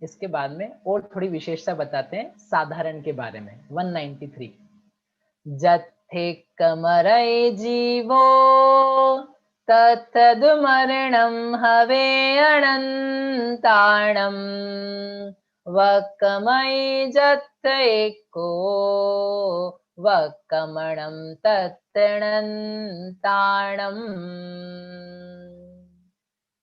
इसके बाद में और थोड़ी विशेषता बताते हैं साधारण के बारे में। 193 जत्थे कमरय जीवो तत्तद मरणं हवे अनंताणं वक्कमय जत्थ एको वक्कमणं तत्तणंताणं।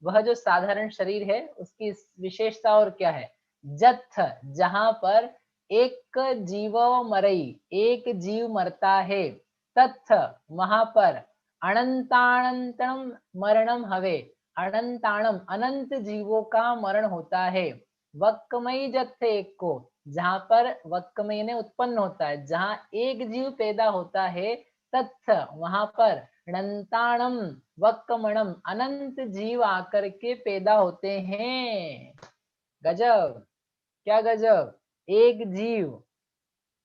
वह जो साधारण शरीर है उसकी विशेषता और क्या है? जत्थ जहां पर एक जीवो मरई एक जीव मरता है, तत्थ वहां पर अनंतानंतम मरणम हवे अनंताणम अनंत जीवों का मरण होता है। वक्कमयी जत्थ एक को जहां पर वक्कमय ने उत्पन्न होता है, जहां एक जीव पैदा होता है, तत्थ वहां पर अनंताणम वक्कमणम अनंत जीव आकर के पैदा होते हैं। गजब, क्या गजब। एक जीव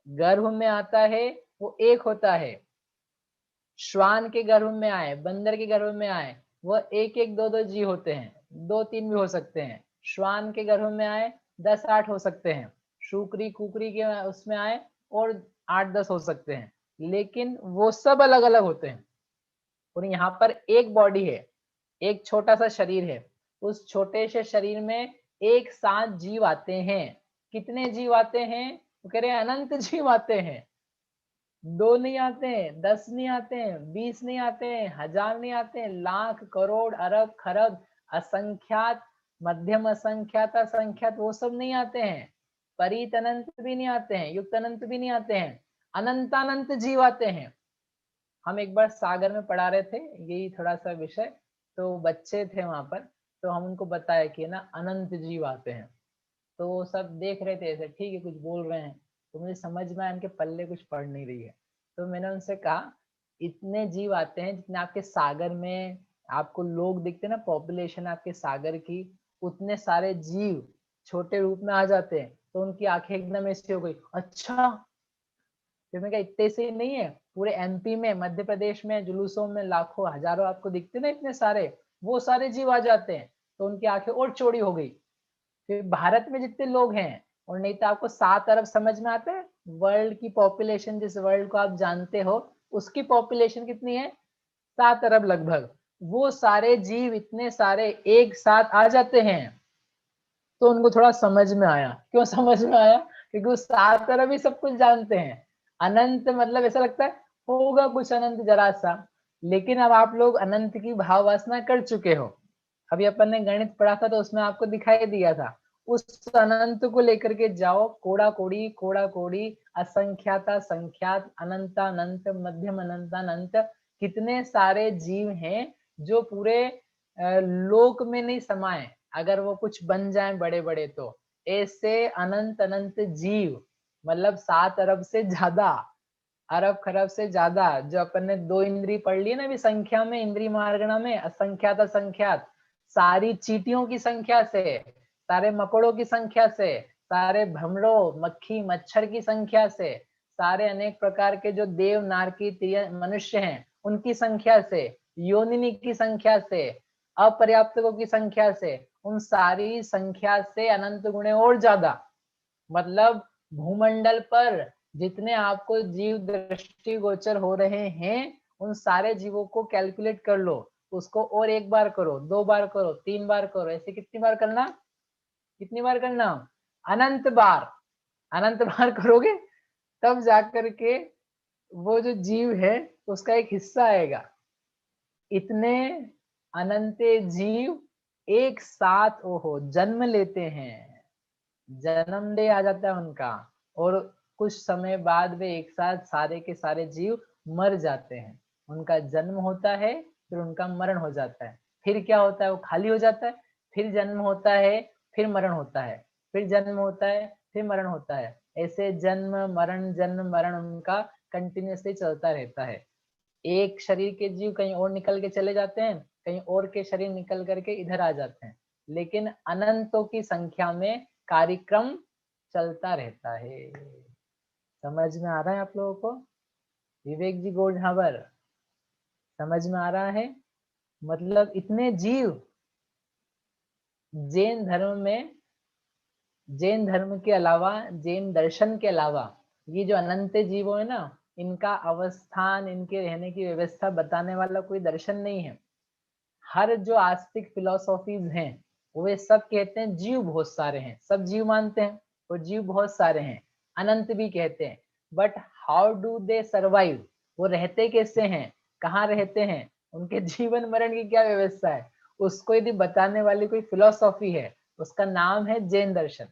गर्भ में आता है वो एक होता है, श्वान के गर्भ में आए, बंदर के गर्भ में आए, वह एक एक दो दो जीव होते हैं, दो तीन भी हो सकते हैं। श्वान के गर्भ में आए 10-8 हो सकते हैं, शुक्री कुकरी के उसमें आए और 8-10 हो सकते हैं, लेकिन वो सब अलग अलग होते हैं। और यहाँ पर एक बॉडी है, एक छोटा सा शरीर है, उस छोटे से शरीर में एक साथ जीव आते हैं। कितने जीव आते हैं? वो कह रहे हैं अनंत जीव आते हैं। 2 नहीं आते हैं, 10 नहीं आते हैं, 20 नहीं आते हैं, 1000 नहीं आते हैं, लाख करोड़ अरब खरब असंख्यात मध्यम असंख्यात असंख्यात वो सब नहीं आते हैं। परित अनंत भी नहीं आते हैं, युक्त अनंत भी नहीं आते हैं, अनंतानंत जीव आते हैं। हम एक बार सागर में पढ़ा रहे थे यही थोड़ा सा विषय, तो बच्चे थे वहां पर, तो हम उनको बताया कि ना अनंत जीव आते हैं। तो वो सब देख रहे थे ऐसे, ठीक है कुछ बोल रहे हैं, तो मुझे समझ में आया इनके पल्ले कुछ पड़ नहीं रही है। तो मैंने उनसे कहा इतने जीव आते हैं जितने आपके सागर में आपको लोग दिखते हैं ना, पॉपुलेशन आपके सागर की, उतने सारे जीव छोटे रूप में आ जाते हैं। तो उनकी आंखें एकदम ऐसी हो गई, अच्छा। फिर मैं कहा इतने से ही नहीं है, पूरे एमपी में मध्य प्रदेश में जुलूसों में लाखों हजारों आपको दिखते ना इतने सारे, वो सारे जीव आ जाते हैं। तो उनकी आंखें और चौड़ी हो गई। फिर भारत में जितने लोग हैं, और नहीं तो आपको 7 अरब समझ में आता है, वर्ल्ड की पॉपुलेशन जिस वर्ल्ड को आप जानते हो उसकी पॉपुलेशन कितनी है? 7 अरब लगभग। वो सारे जीव इतने सारे एक साथ आ जाते हैं। तो उनको थोड़ा समझ में आया। क्यों समझ में आया? क्योंकि वो 7 अरब ही सब कुछ जानते हैं। अनंत मतलब ऐसा लगता है होगा कुछ अनंत जरा सा, लेकिन अब आप लोग अनंत की भाव वासना कर चुके हो। अभी अपन ने गणित पढ़ा था तो उसमें आपको दिखाई दिया था, उस अनंत को लेकर के जाओ, कोड़ा कोड़ी असंख्याता संख्यात अनंतानंत मध्यम अनंतानंत, कितने सारे जीव हैं जो पूरे लोक में नहीं समाये, अगर वो कुछ बन जाए बड़े बड़े तो ऐसे अनंत अनंत जीव, मतलब 7 अरब से ज्यादा, अरब खरब से ज्यादा। जो अपन ने 2 इंद्री पढ़ ली ना अभी संख्या में, इंद्री मार्गणा में, असंख्यात असंख्यात, सारी चींटियों की संख्या से, सारे मकोड़ों की संख्या से, सारे भ्रमरों मक्खी मच्छर की संख्या से, सारे अनेक प्रकार के जो देव नारकी मनुष्य हैं उनकी संख्या से, योनिनी की संख्या से, अपर्याप्तकों की संख्या से, उन सारी संख्या से अनंत गुणे और ज्यादा। मतलब भूमंडल पर जितने आपको जीव दृष्टि गोचर हो रहे हैं, उन सारे जीवों को कैलकुलेट कर लो, उसको और एक बार करो, 2 बार करो, 3 बार करो, ऐसे कितनी बार करना? कितनी बार करना? अनंत बार। अनंत बार करोगे तब जाकर के वो जो जीव है उसका एक हिस्सा आएगा। इतने अनंत जीव एक साथ ओहो जन्म लेते हैं, जन्म डे आ जाता है उनका, और कुछ समय बाद वे एक साथ सारे के सारे जीव मर जाते हैं। उनका जन्म होता है, फिर उनका मरण हो जाता है, फिर क्या होता है? वो खाली हो जाता है, फिर जन्म होता है, फिर मरण होता है, फिर जन्म होता है, फिर मरण होता है। ऐसे जन्म मरण उनका कंटिन्यूअसली चलता रहता है। एक शरीर के जीव कहीं और निकल के चले जाते हैं, कहीं और के शरीर निकल करके इधर आ जाते हैं, लेकिन अनंतों की संख्या में कार्यक्रम चलता रहता है। समझ में आ रहा है आप लोगों को? विवेक जी गोढ़ावर, समझ में आ रहा है? मतलब इतने जीव, जैन धर्म में, जैन धर्म के अलावा, जैन दर्शन के अलावा ये जो अनंत जीवो है ना, इनका अवस्थान, इनके रहने की व्यवस्था बताने वाला कोई दर्शन नहीं है। हर जो आस्तिक फिलोसॉफीज हैं वे सब कहते हैं जीव बहुत सारे हैं, सब जीव मानते हैं और जीव बहुत सारे हैं, अनंत भी कहते हैं। But how do they survive, वो रहते कैसे हैं, कहाँ रहते हैं, उनके जीवन मरण की क्या व्यवस्था है, उसको यदि बताने वाली कोई फिलोसॉफी है उसका नाम है जैन दर्शन।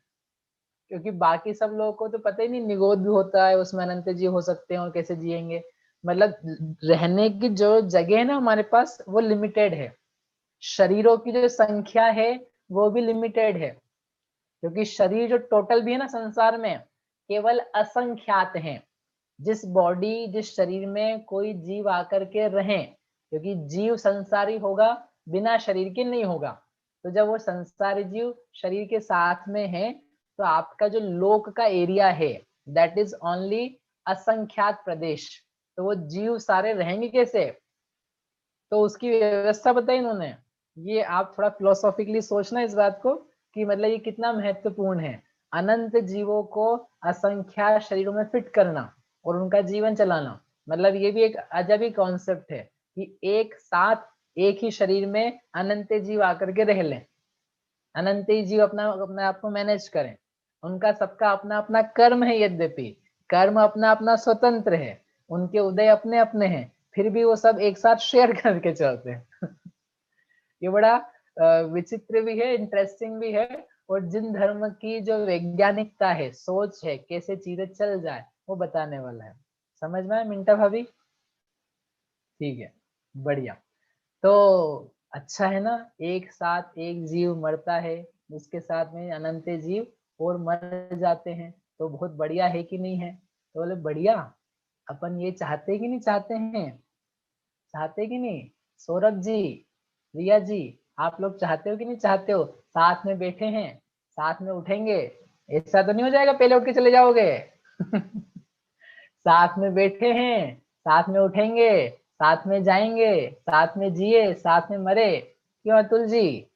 क्योंकि बाकी सब लोगों को तो पता ही नहीं निगोद भी होता है, उसमें अनंत जीव हो सकते हैं और कैसे जिएंगे। मतलब रहने की जो जगह है ना हमारे पास वो लिमिटेड है, शरीरों की जो संख्या है वो भी लिमिटेड है, क्योंकि शरीर जो टोटल भी है ना संसार में केवल असंख्यात हैं। जिस बॉडी, जिस शरीर में कोई जीव आकर के रहे, क्योंकि जीव संसारी होगा, बिना शरीर के नहीं होगा। तो जब वो संसारी जीव शरीर के साथ में है तो आपका जो लोक का एरिया है दैट इज ओनली असंख्यात प्रदेश। तो वो जीव सारे रहेंगे कैसे, तो उसकी व्यवस्था बताई इन्होंने। ये आप थोड़ा फिलोसॉफिकली सोचना इस बात को कि मतलब ये कितना महत्वपूर्ण है, अनंत जीवों को असंख्यात शरीरों में फिट करना और उनका जीवन चलाना। मतलब ये भी एक अजब ही कॉन्सेप्ट है कि एक साथ एक ही शरीर में अनंत जीव आकर के रह लें, अनंत ही जीव अपना अपने आप को मैनेज करें। उनका सबका अपना अपना कर्म है, यद्यपि कर्म अपना अपना स्वतंत्र है, उनके उदय अपने अपने हैं, फिर भी वो सब एक साथ शेयर करके चलते हैं। ये बड़ा विचित्र भी है, इंटरेस्टिंग भी है। और जिन धर्म की जो वैज्ञानिकता है, सोच है, कैसे चीजें चल जाए, वो बताने वाला है। समझ में आया मिंटा भाभी? ठीक है, बढ़िया। तो अच्छा है ना, एक साथ एक जीव मरता है, उसके साथ में अनंत जीव और मर जाते हैं, तो बहुत बढ़िया है कि नहीं है? तो बोले बढ़िया, अपन ये चाहते कि नहीं चाहते हैं, चाहते कि नहीं? सौरभ जी, रिया जी, आप लोग चाहते हो कि नहीं चाहते हो? साथ में बैठे हैं, साथ में उठेंगे, ऐसा तो नहीं हो जाएगा पहले उठ के चले जाओगे? साथ में बैठे हैं, साथ में उठेंगे, साथ में जाएंगे, साथ में जिए, साथ में मरे। क्यों अतुल जी,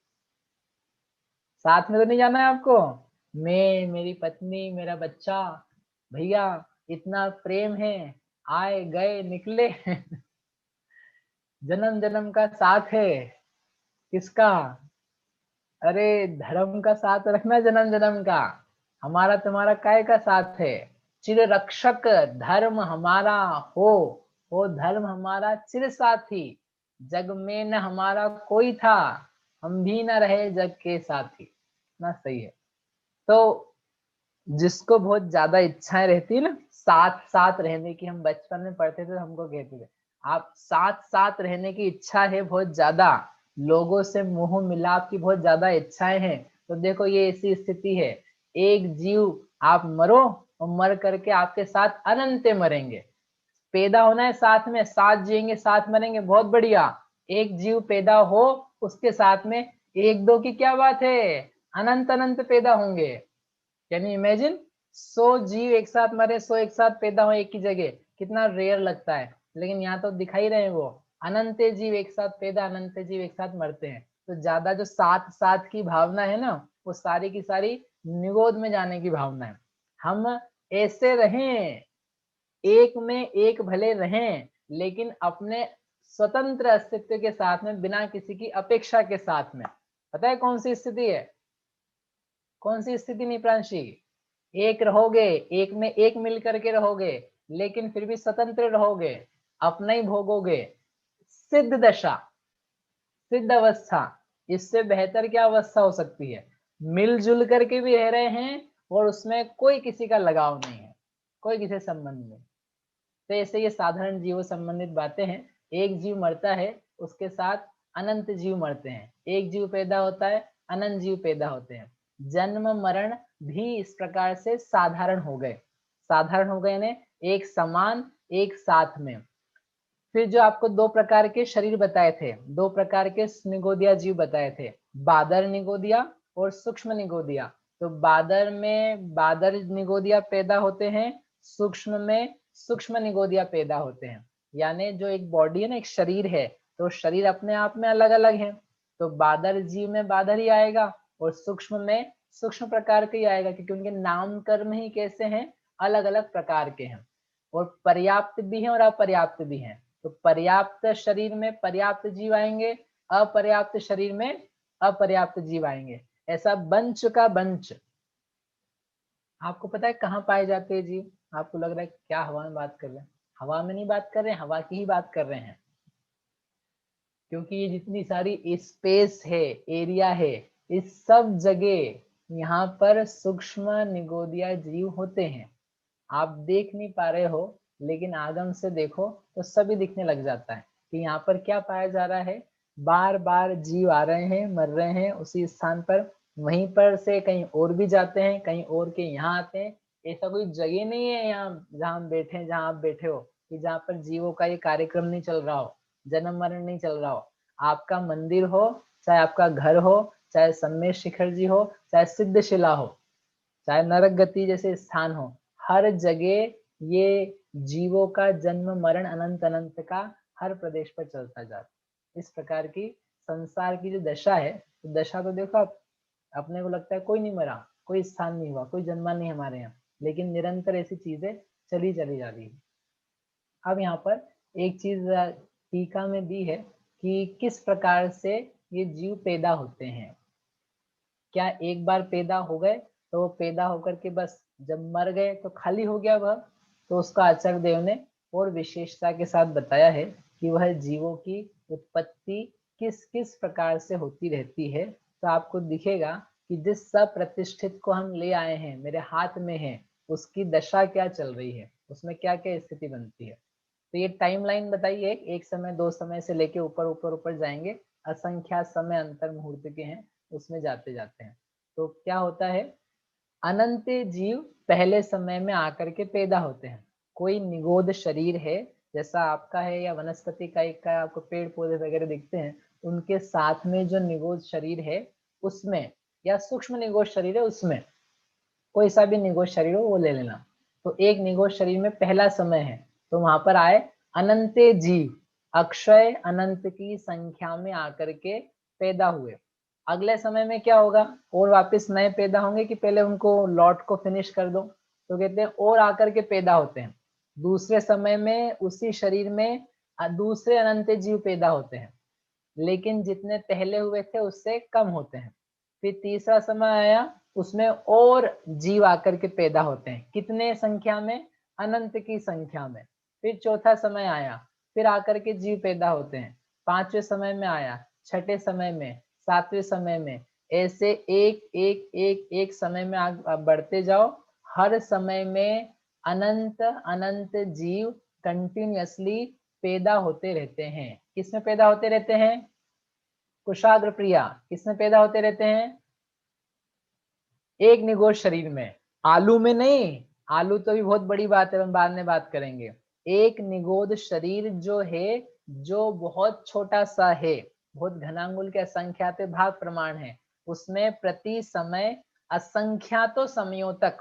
साथ में तो नहीं जाना है आपको? मैं, मेरी पत्नी, मेरा बच्चा, भैया, इतना प्रेम है, आए गए निकले। जन्म जन्म का साथ है, किसका? अरे धर्म का साथ रखना, जन्म जन्म का। हमारा तुम्हारा काय का साथ है? चिर रक्षक धर्म हमारा हो, हो धर्म हमारा चिर साथी। जग में न हमारा कोई था, हम भी न रहे जग के साथी। ना सही है। तो जिसको बहुत ज्यादा इच्छाएं रहती है ना साथ साथ रहने की, हम बचपन में पढ़ते थे तो हमको कहते थे आप साथ साथ रहने की इच्छा है बहुत ज्यादा, लोगों से मोह मिलाप की बहुत ज्यादा इच्छाएं हैं, तो देखो ये ऐसी स्थिति है। एक जीव आप मरो और मर करके आपके साथ अनंत मरेंगे। पैदा होना है साथ में, साथ जिएंगे साथ मरेंगे, बहुत बढ़िया। एक जीव पैदा हो, उसके साथ में एक दो की क्या बात है, अनंत अनंत पैदा होंगे। Can you imagine? 100 जीव एक साथ मरे, 100 एक साथ पैदा हो एक ही जगह, कितना रेयर लगता है। लेकिन यहाँ तो दिखाई रहे हैं वो अनंत जीव एक साथ पैदा, अनंत जीव एक साथ मरते हैं। तो ज्यादा जो साथ साथ की भावना है ना, वो सारी की सारी निगोद में जाने की भावना है। हम ऐसे रहें, एक में एक भले रहें, लेकिन अपने स्वतंत्र अस्तित्व के साथ में, बिना किसी की अपेक्षा के साथ में। पता है कौन सी स्थिति है? कौन सी स्थिति निप्रांशी? एक रहोगे, एक में एक मिल करके रहोगे, लेकिन फिर भी स्वतंत्र रहोगे, अपना ही भोगोगे। सिद्ध दशा, सिद्ध अवस्था, इससे बेहतर क्या अवस्था हो सकती है? मिलजुल करके भी रह रहे हैं और उसमें कोई किसी का लगाव नहीं है, कोई किसी संबंध नहीं। तो ऐसे ये साधारण जीवों संबंधित बातें हैं। एक जीव मरता है, उसके साथ अनंत जीव मरते हैं, एक जीव पैदा होता है, अनंत जीव पैदा होते हैं। जन्म मरण भी इस प्रकार से साधारण हो गए, साधारण हो गए ने एक समान, एक साथ में। फिर जो आपको दो प्रकार के शरीर बताए थे, दो प्रकार के निगोदिया जीव बताए थे, बादर निगोदिया और सूक्ष्म निगोदिया। तो बादर में बादर निगोदिया पैदा होते हैं, सूक्ष्म में सूक्ष्म निगोदिया पैदा होते हैं। यानी जो एक बॉडी है ना, एक शरीर है, तो शरीर अपने आप में अलग अलग है, तो बादर जीव में बादर ही आएगा, और सूक्ष्म में सूक्ष्म प्रकार के ही आएगा, क्योंकि उनके नाम कर्म ही कैसे हैं, अलग अलग प्रकार के हैं। और पर्याप्त भी हैं और अपर्याप्त भी हैं। तो पर्याप्त शरीर में पर्याप्त जीव आएंगे, अपर्याप्त शरीर में अपर्याप्त जीव आएंगे। ऐसा बंच का बंच। आपको पता है कहाँ पाए जाते हैं जीव? आपको लग रहा है क्या हवा में बात कर रहे हैं? हवा में नहीं बात कर रहे हैं, हवा की ही बात कर रहे हैं। क्योंकि ये जितनी सारी स्पेस है, एरिया है, इस सब जगह यहाँ पर सूक्ष्म निगोदिया जीव होते हैं। आप देख नहीं पा रहे हो, लेकिन आगम से देखो तो सभी दिखने लग जाता है कि यहाँ पर क्या पाया जा रहा है। बार बार जीव आ रहे हैं, मर रहे हैं उसी स्थान पर, वहीं पर से कहीं और भी जाते हैं, कहीं और के यहाँ आते हैं। ऐसा कोई जगह नहीं है यहाँ जहाँ हम बैठे हैं, जहाँ आप बैठे हो, कि जहाँ पर जीवों का ये कार्यक्रम नहीं चल रहा हो, जन्म मरण नहीं चल रहा हो। आपका मंदिर हो, चाहे आपका घर हो, चाहे सम्मेश शिखर जी हो, चाहे सिद्धशिला हो, चाहे नरक गति जैसे स्थान हो, हर जगह ये जीवों का जन्म मरण अनंत अनंत का हर प्रदेश पर चलता जाता है। इस प्रकार की संसार की जो दशा है, तो दशा तो देखो आप, अपने को लगता है कोई नहीं मरा, कोई स्थान नहीं हुआ, कोई जन्मा नहीं हमारे यहाँ, लेकिन निरंतर ऐसी चीजें चली चली जा रही है। अब यहाँ पर एक चीज टीका में दी है कि किस प्रकार से ये जीव पैदा होते हैं। क्या एक बार पैदा हो गए तो वो पैदा होकर के बस जब मर गए तो खाली हो गया वह? तो उसका आचार्य देव ने और विशेषता के साथ बताया है कि वह जीवों की उत्पत्ति किस किस प्रकार से होती रहती है। तो आपको दिखेगा कि जिस सब प्रतिष्ठित को हम ले आए हैं, मेरे हाथ में है, उसकी दशा क्या चल रही है, उसमें क्या क्या स्थिति बनती है। तो ये टाइमलाइन बताइए, एक समय दो समय से लेके ऊपर ऊपर ऊपर जाएंगे, असंख्यात समय अंतर मुहूर्त के हैं, उसमें जाते जाते हैं। तो क्या होता है, अनंत जीव पहले समय में आकर के पैदा होते हैं। कोई निगोद शरीर है, जैसा आपका है या वनस्पति का एक का आपको पेड़ पौधे वगैरह दिखते हैं, उनके साथ में जो निगोद शरीर है उसमें, या सूक्ष्म निगोद शरीर है उसमें, कोई सा भी निगोद शरीर हो वो ले लेना। तो एक निगोद शरीर में पहला समय है, तो वहां पर आए अनंत जीव, अक्षय अनंत की संख्या में आकर के पैदा हुए। अगले समय में क्या होगा, और वापस नए पैदा होंगे कि पहले उनको लॉट को फिनिश कर दो? तो कहते हैं और आकर के पैदा होते हैं। दूसरे समय में उसी शरीर में दूसरे अनंत जीव पैदा होते हैं, लेकिन जितने पहले हुए थे उससे कम होते हैं। फिर तीसरा समय आया, उसमें और जीव आकर के पैदा होते हैं, कितने संख्या में, अनंत की संख्या में। फिर चौथा समय आया, फिर आकर के जीव पैदा होते हैं। पांचवें समय में आया, छठे समय में, सातवें समय में, ऐसे एक एक एक एक समय में आगे बढ़ते जाओ। हर समय में अनंत अनंत जीव कंटिन्यूअसली पैदा होते रहते हैं। किसमें पैदा होते रहते हैं? कुशाग्र प्रिया, किसमें पैदा होते रहते हैं? एक निगोद शरीर में, आलू में नहीं। आलू तो भी बहुत बड़ी बात है, हम बाद में बात करेंगे। एक निगोद शरीर जो है, जो बहुत छोटा सा है, बहुत घनांगुल के असंख्यात भाग प्रमाण है, उसमें प्रति समय असंख्यातों समयों तक,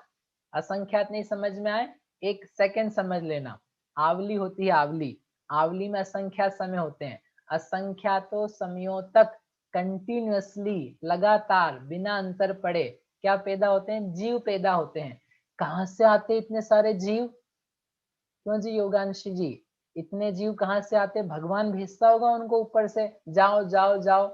असंख्यात नहीं समझ में आए, एक सेकंड समझ लेना। आवली होती है आवली, आवली में असंख्यात समय होते हैं। असंख्यातों समयों तक कंटिन्यूअसली, लगातार, बिना अंतर पड़े क्या पैदा होते हैं? जीव पैदा होते हैं। कहाँ से आते इतने सारे जीव? क्यों जी योगांशी जी, इतने जीव कहाँ से आते? भगवान भेजता होगा उनको ऊपर से, जाओ जाओ जाओ।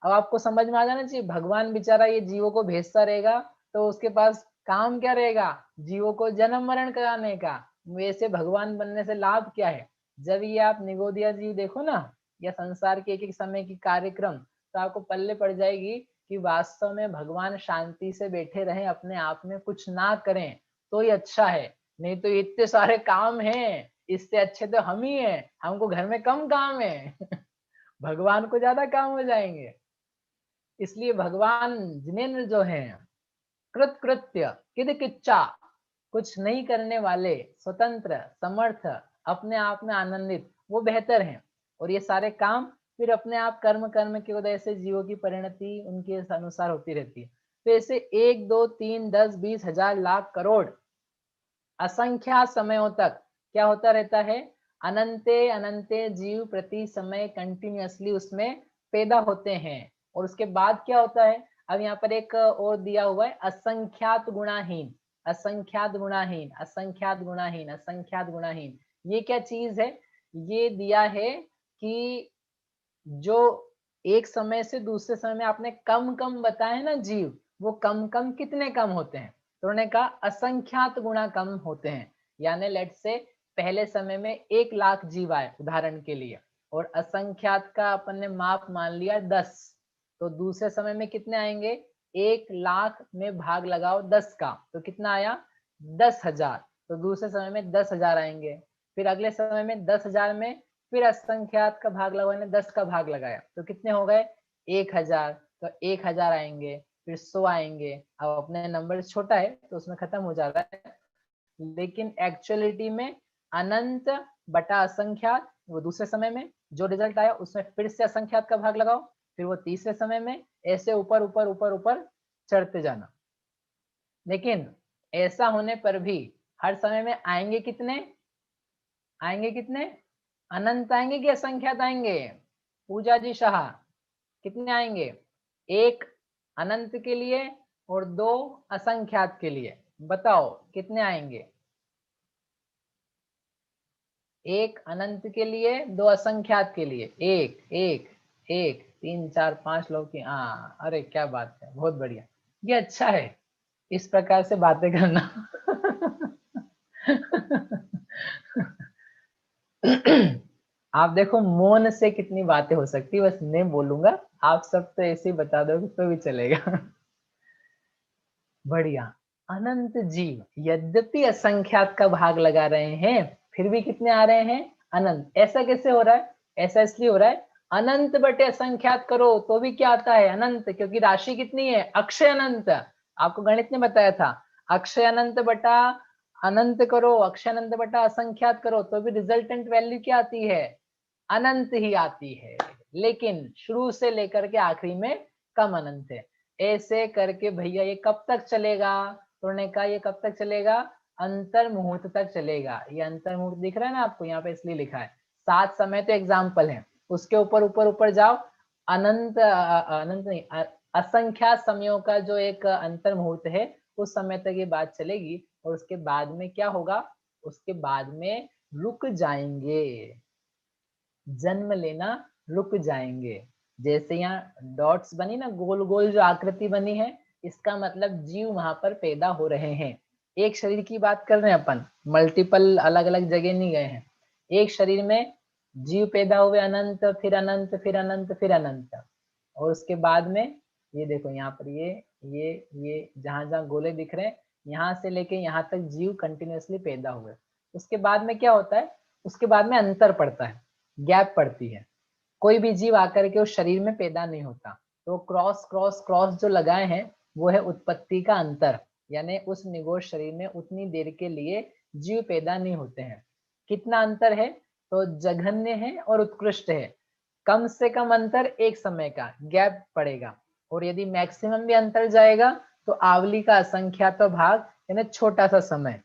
अब आपको समझ में आ जाना चाहिए, भगवान बेचारा ये जीवों को भेजता रहेगा तो उसके पास काम क्या रहेगा? जीवों को जन्म मरण कराने का। वैसे भगवान बनने से लाभ क्या है? जब ये आप निगोदिया जीव देखो ना, या संसार के एक एक समय की कार्यक्रम, तो आपको पल्ले पड़ जाएगी कि वास्तव में भगवान शांति से बैठे रहे, अपने आप में कुछ ना करें तो ही अच्छा है। नहीं तो इतने सारे काम हैं, इससे अच्छे तो हम ही हैं, हमको घर में कम काम है भगवान को ज्यादा काम हो जाएंगे। इसलिए भगवान जिनेंद्र जो हैं, कृत कृत्य किद किच्चा, कुछ नहीं करने वाले, स्वतंत्र, समर्थ, अपने आप में आनंदित, वो बेहतर हैं। और ये सारे काम फिर अपने आप कर्म कर्म की वजह से जीवों की परिणति उनके अनुसार होती रहती है। तो ऐसे एक दो तीन 10 20 हजार लाख करोड़ असंख्यात समयों तक क्या होता रहता है? अनंते अनंते जीव प्रति समय कंटिन्यूअसली उसमें पैदा होते हैं। और उसके बाद क्या होता है? अब यहाँ पर एक और दिया हुआ है असंख्यात गुणाहीन, असंख्यात गुणाहीन, असंख्यात गुणाहीन, असंख्यात गुणाहीन। ये क्या चीज है? ये दिया है कि जो एक समय से दूसरे समय में आपने कम कम बताए ना जीव, वो कम कम कितने कम होते हैं? तो उन्होंने कहा असंख्यात गुणा कम होते हैं। यानी लेट से पहले समय में 1,00,000 जीव आए उदाहरण के लिए, और असंख्यात का अपन ने माप मान लिया 10, तो दूसरे समय में कितने आएंगे? 1,00,000 में भाग लगाओ 10 का, तो कितना आया? 10,000। तो दूसरे समय में 10,000 आएंगे। फिर अगले समय में 10,000 में फिर असंख्यात का भाग लगाने 10 का भाग लगाया, तो कितने हो गए? 1,000। तो 1,000 आएंगे, फिर 100 आएंगे। अब अपने नंबर छोटा है तो उसमें खत्म हो जाता है, लेकिन एक्चुअलिटी में अनंत बटा असंख्यात, वो दूसरे समय में जो रिजल्ट आया उसमें फिर से असंख्यात का भाग लगाओ, फिर वो तीसरे समय में, ऐसे ऊपर ऊपर ऊपर ऊपर चढ़ते जाना। लेकिन ऐसा होने पर भी हर समय में आएंगे कितने? आएंगे कितने? अनंत आएंगे कि असंख्यात आएंगे? पूजा जी शाह, कितने आएंगे? एक अनंत के लिए और 2 असंख्यात के लिए। बताओ कितने आएंगे? एक अनंत के लिए, 2 असंख्यात के लिए। एक एक एक 3 4 5 लोग की। हाँ, अरे क्या बात है, बहुत बढ़िया। ये अच्छा है इस प्रकार से बातें करना। आप देखो मौन से कितनी बातें हो सकती है, बस मैं बोलूंगा, आप सब तो ऐसे ही बता दोगे तो भी चलेगा। बढ़िया। अनंत जीव यद्यपि असंख्यात का भाग लगा रहे हैं, फिर भी कितने आ रहे हैं? अनंत। ऐसा कैसे हो रहा है? ऐसा इसलिए हो रहा है, अनंत बटे असंख्यात करो तो भी क्या आता है? अनंत, क्योंकि राशि कितनी है? अक्षय अनंत। आपको गणित ने बताया था, अक्षय अनंत बटा अनंत करो, अक्षय अनंत बटा असंख्यात करो तो भी रिजल्टेंट वैल्यू क्या आती है? अनंत ही आती है। लेकिन शुरू से लेकर के आखिरी में कम अनंत है। ऐसे करके भैया ये कब तक चलेगा? तो उन्होंने कहा ये कब तक चलेगा? अंतर मुहूर्त तक चलेगा। ये अंतर मुहूर्त दिख रहा है ना आपको, यहाँ पे इसलिए लिखा है। 7 समय तो एग्जाम्पल है, उसके ऊपर ऊपर ऊपर जाओ, अनंत अनंत नहीं, असंख्यात समयों का जो एक अंतर मुहूर्त है, उस समय तक ये बात चलेगी। और उसके बाद में क्या होगा? उसके बाद में रुक जाएंगे, जन्म लेना रुक जाएंगे। जैसे यहाँ डॉट्स बनी ना, गोल गोल जो आकृति बनी है, इसका मतलब जीव वहां पर पैदा हो रहे हैं। एक शरीर की बात कर रहे हैं अपन, मल्टीपल अलग अलग जगह नहीं गए हैं। एक शरीर में जीव पैदा हुए, अनंत, फिर अनंत, फिर अनंत, फिर अनंत। और उसके बाद में ये देखो यहाँ पर ये जहां जहां गोले दिख रहे हैं, यहाँ से लेके यहाँ तक जीव कंटिन्यूअसली पैदा हुए। उसके बाद में क्या होता है? उसके बाद में अंतर पड़ता है, गैप पड़ती है। कोई भी जीव आकर के उस शरीर में पैदा नहीं होता। तो क्रॉस क्रॉस क्रॉस जो लगाए हैं, वो है उत्पत्ति का अंतर। यानी उस निगोश शरीर में उतनी देर के लिए जीव पैदा नहीं होते हैं। कितना अंतर है? तो जघन्य है और उत्कृष्ट है। कम से कम अंतर 1 समय का गैप पड़ेगा, और यदि मैक्सिमम भी अंतर जाएगा तो आवली का असंख्यात भाग, यानी छोटा सा समय।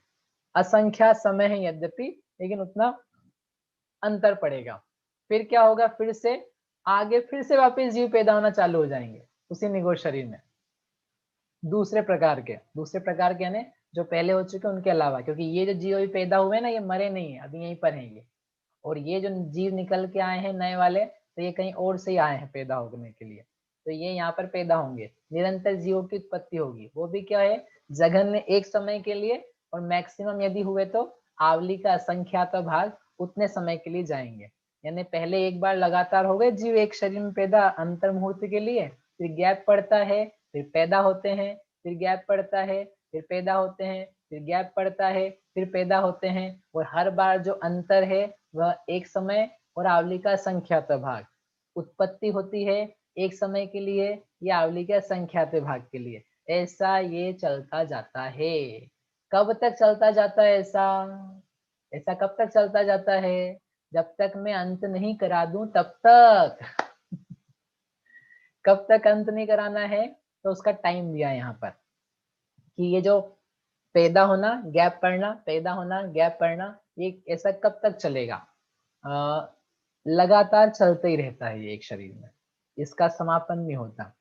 असंख्यात समय है यद्यपि, लेकिन उतना अंतर पड़ेगा। फिर क्या होगा? फिर से आगे फिर से वापस जीव पैदा होना चालू हो जाएंगे उसी निगोश शरीर में, दूसरे प्रकार के यानी जो पहले हो चुके उनके अलावा। क्योंकि ये जो जीव अभी पैदा हुए ना, ये मरे नहीं है, अभी यहीं पर हैं ये। और ये जो जीव निकल के आए हैं नए वाले, तो ये कहीं और से ही आए हैं पैदा होने के लिए। तो ये यहाँ पर पैदा होंगे, निरंतर जीवों की उत्पत्ति होगी। वो भी क्या है? जघन्य 1 समय के लिए, और मैक्सिमम यदि हुए तो आवली का असंख्यात भाग उतने समय के लिए जाएंगे। यानी पहले एक बार लगातार हो गए जीव एक शरीर में पैदा अंतर मुहूर्त के लिए, फिर गैप पड़ता है, फिर पैदा होते हैं, फिर गैप पड़ता है, फिर पैदा होते हैं, फिर गैप पड़ता है, फिर पैदा होते हैं। और हर बार जो अंतर है वह 1 समय और आवली का संख्यात भाग। उत्पत्ति होती है 1 समय के लिए या आवली के संख्यात भाग के लिए। ऐसा ये चलता जाता है। कब तक चलता जाता है ऐसा? ऐसा कब तक चलता जाता है? जब तक मैं अंत नहीं करा दूं तब तक। कब तक अंत नहीं कराना है? तो उसका टाइम दिया है यहाँ पर, कि ये जो पैदा होना गैप पड़ना, पैदा होना गैप पड़ना, ये ऐसा कब तक चलेगा? लगातार चलते ही रहता है ये एक शरीर में, इसका समापन नहीं होता।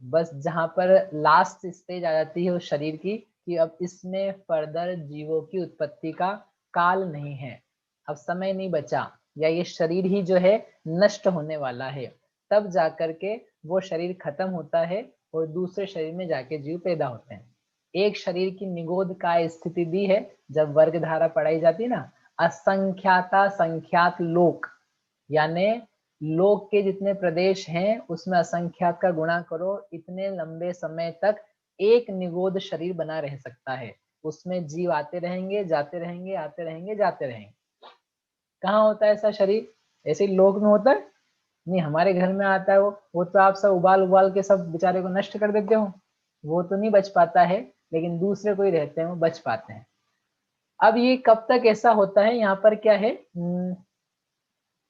बस जहां पर लास्ट स्टेज आ जाती है उस शरीर की कि अब इसमें फर्दर जीवों की उत्पत्ति का काल नहीं है, अब समय नहीं बचा, या ये शरीर ही जो है नष्ट होने वाला है, तब जाकर के वो शरीर खत्म होता है और दूसरे शरीर में जाके जीव पैदा होते हैं। एक शरीर की निगोद काय स्थिति दी है जब वर्ग धारा पढ़ाई जाती है ना, असंख्याता संख्यात लोक, यानी लोक के जितने प्रदेश हैं उसमें असंख्यात का गुणा करो, इतने लंबे समय तक एक निगोद शरीर बना रह सकता है, उसमें जीव आते रहेंगे जाते रहेंगे, आते रहेंगे जाते रहेंगे। कहाँ होता है ऐसा शरीर? ऐसे लोक में होता है नहीं, हमारे घर में आता है वो तो आप सब उबाल उबाल के सब बेचारे को नष्ट कर देते हो, वो तो नहीं बच पाता है, लेकिन दूसरे कोई रहते हैं वो बच पाते हैं। अब ये कब तक ऐसा होता है, यहाँ पर क्या है,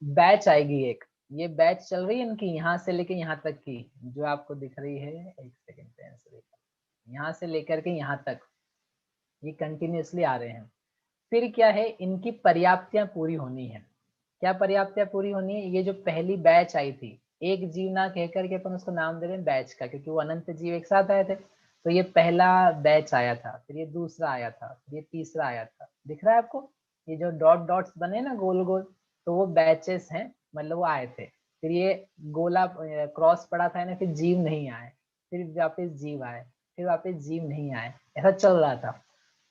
बैच आएगी एक, ये बैच चल रही है इनकी यहाँ से लेके यहाँ तक की, जो आपको दिख रही है, एक सेकेंड, यहाँ से लेकर के यहाँ तक ये कंटिन्यूअसली आ रहे हैं। फिर क्या है, इनकी पर्याप्तियां पूरी होनी है। क्या पर्याप्तियां पूरी होनी है? ये जो पहली बैच आई थी, एक जीव ना कह करके अपन उसको नाम दे रहे हैं बैच का, क्योंकि वो अनंत जीव एक साथ आए थे। तो ये पहला बैच आया था, फिर ये दूसरा आया था, फिर ये तीसरा आया था, दिख रहा है आपको? ये जो डॉट डॉट्स बने ना गोल गोल, तो वो बैचेस हैं, मतलब वो आए थे। फिर ये गोला क्रॉस पड़ा था ना, फिर जीव नहीं आए, फिर वापस जीव आए, फिर वापस जीव नहीं आए, ऐसा चल रहा था।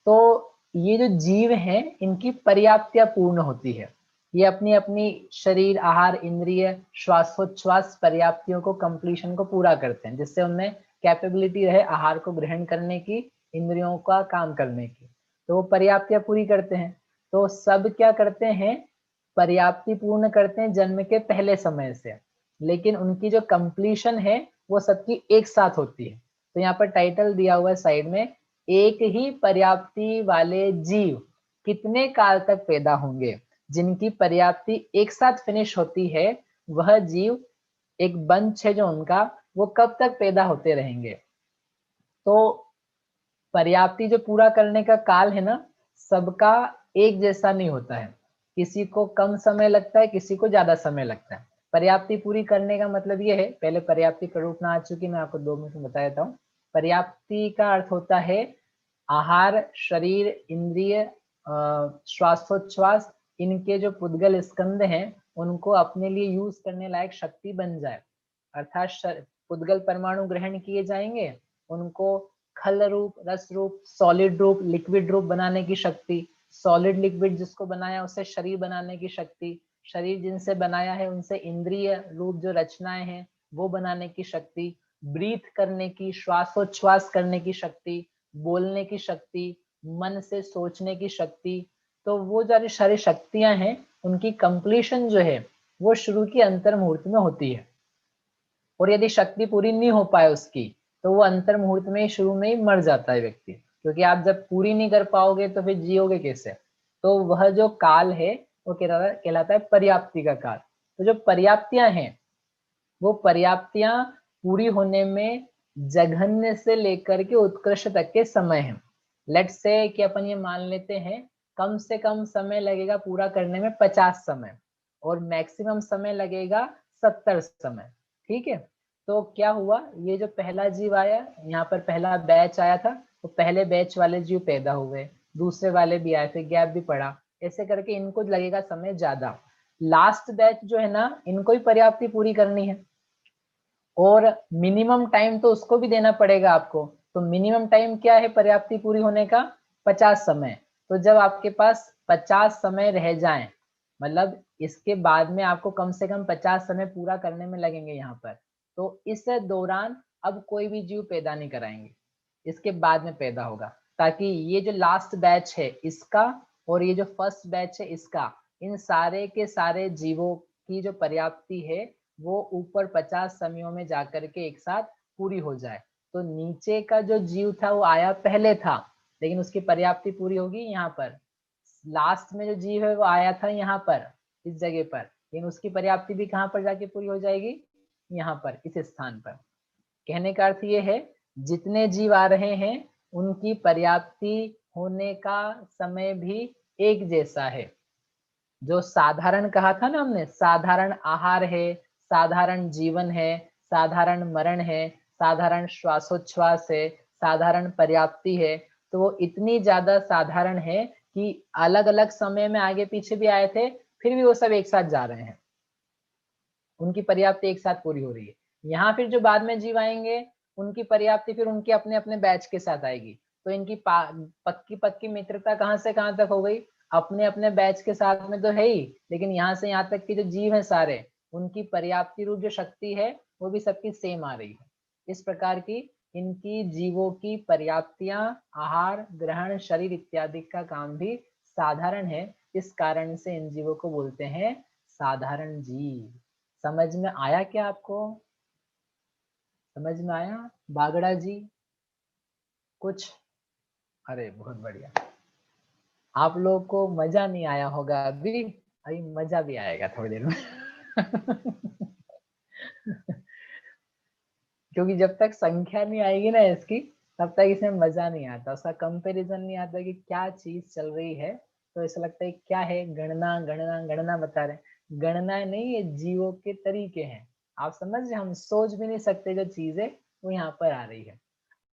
तो ये जो जीव हैं इनकी पर्याप्तियां पूर्ण होती है, ये अपनी अपनी शरीर आहार इंद्रिय श्वासोच्छ्वास पर्याप्तियों को कंप्लीशन को पूरा करते हैं, जिससे उनमें कैपेबिलिटी रहे आहार को ग्रहण करने की, इंद्रियों का काम करने की, तो वो पर्याप्तियां पूरी करते हैं। तो सब क्या करते हैं, पर्याप्ति पूर्ण करते हैं जन्म के पहले समय से, लेकिन उनकी जो कंप्लीशन है वो सबकी एक साथ होती है। तो यहाँ पर टाइटल दिया हुआ है साइड में, एक ही पर्याप्ति वाले जीव कितने काल तक पैदा होंगे। जिनकी पर्याप्ति एक साथ फिनिश होती है वह जीव, एक बंच है जो उनका, वो कब तक पैदा होते रहेंगे। तो पर्याप्ति जो पूरा करने का काल है ना, सबका एक जैसा नहीं होता है, किसी को कम समय लगता है, किसी को ज्यादा समय लगता है। पर्याप्ति पूरी करने का मतलब ये है, पहले पर्याप्ति प्ररूप में आ चुकी, मैं आपको 2 मिनट में बता देता हूँ। पर्याप्ति का अर्थ होता है आहार, शरीर, इंद्रिय, श्वासोच्छ्वास, इनके जो पुद्गल स्कंद हैं उनको अपने लिए यूज करने लायक शक्ति बन जाए, अर्थात पुद्गल परमाणु ग्रहण किए जाएंगे, उनको खल रूप, रस रूप, सॉलिड रूप, लिक्विड रूप बनाने की शक्ति, सॉलिड लिक्विड जिसको बनाया उसे शरीर बनाने की शक्ति, शरीर जिनसे बनाया है उनसे इंद्रिय रूप जो रचनाएं हैं वो बनाने की शक्ति, ब्रीथ करने की, श्वासोच्छ्वास करने की शक्ति, बोलने की शक्ति, मन से सोचने की शक्ति। तो वो जो सारी शक्तियां हैं उनकी कंप्लीशन जो है वो शुरू की अंतर मुहूर्त में होती है, और यदि शक्ति पूरी नहीं हो पाए उसकी, तो वो अंतर मुहूर्त में शुरू में ही मर जाता है व्यक्ति, क्योंकि आप जब पूरी नहीं कर पाओगे तो फिर जियोगे कैसे। तो वह जो काल है वो कहलाता है पर्याप्ति का काल। तो जो पर्याप्तियां हैं वो पर्याप्तियां पूरी होने में जघन्य से लेकर के उत्कृष्ट तक के समय हैं। लेट्स से कि अपन ये मान लेते हैं कम से कम समय लगेगा पूरा करने में 50 समय, और मैक्सिमम समय लगेगा 70 समय, ठीक है। तो क्या हुआ, ये जो पहला जीव आया, यहाँ पर पहला बैच आया था, तो पहले बैच वाले जीव पैदा हुए, दूसरे वाले भी आए, फिर गैप भी पड़ा, ऐसे करके इनको लगेगा समय ज्यादा। लास्ट बैच जो है ना, इनको ही पर्याप्ति पूरी करनी है, और मिनिमम टाइम तो उसको भी देना पड़ेगा आपको। तो मिनिमम टाइम क्या है पर्याप्ति पूरी होने का? 50 समय। तो जब आपके पास 50 समय रह जाएं, मतलब इसके बाद में आपको कम से कम 50 समय पूरा करने में लगेंगे यहाँ पर, तो इस दौरान अब कोई भी जीव पैदा नहीं कराएंगे, इसके बाद में पैदा होगा, ताकि ये जो लास्ट बैच है इसका और ये जो फर्स्ट बैच है इसका, इन सारे के सारे जीवों की जो पर्याप्ति है वो ऊपर 50 समयों में जाकर के एक साथ पूरी हो जाए। तो नीचे का जो जीव था वो आया पहले था, लेकिन उसकी पर्याप्ति पूरी होगी यहाँ पर। लास्ट में जो जीव है वो आया था यहाँ पर, इस जगह पर, लेकिन उसकी पर्याप्ति भी कहाँ पर जाके पूरी हो जाएगी? यहाँ पर, इस स्थान पर। कहने का अर्थ ये है, जितने जीव आ रहे हैं उनकी पर्याप्ति होने का समय भी एक जैसा है। जो साधारण कहा था ना हमने, साधारण आहार है, साधारण जीवन है, साधारण मरण है, साधारण श्वासोच्छ्वास है, साधारण पर्याप्ति है, तो वो इतनी ज़्यादा साधारण है कि अलग-अलग समय में आगे-पीछे भी आए थे, फिर भी वो सब एक साथ जा रहे हैं। उनकी पर्याप्ति एक साथ पूरी हो रही है। यहाँ फिर जो बाद में जीव आएँगे, उनकी पर्याप्ति फिर उनके अपने-अपने बैच के साथ आएगी। तो इनकी पक्की-पक्की मित्रता कहाँ से कहाँ तक हो गई? अपने-अपने बैच के साथ में तो है ही, लेकिन यहाँ से यहाँ तक के जो जीव हैं सारे, उनकी पर्याप्ति रूप जो शक्ति है, वो भी सबकी सेम आ रही है। इस प्रकार की इनकी जीवों की पर्याप्तियाँ, आहार, ग्रहण, शरीर इत्यादि का काम भी साधारण है। इस कारण से इन जीवों को बोलते हैं साधारण जीव। समझ में आया क्या आपको? समझ में आया? बागड़ा जी कुछ? अरे बहुत बढ़िया। आप लोग को मज़ा नहीं आया होगा अभी, अभी मज़ा भी आएगा थोड़ी देर में। क्योंकि जब तक संख्या नहीं आएगी ना इसकी, तब तक इसमें मज़ा नहीं आता, उसका कंपैरिज़न नहीं आता कि क्या चीज़ चल रही है, तो ऐसा लगता है क्या है गणना, गणना, गणना बता रहे हैं। गणना नहीं, ये जीवों के तरीके हैं। आप समझ रहे हैं, हम सोच भी नहीं सकते जो चीज़ है, वो यहाँ पर आ रही है।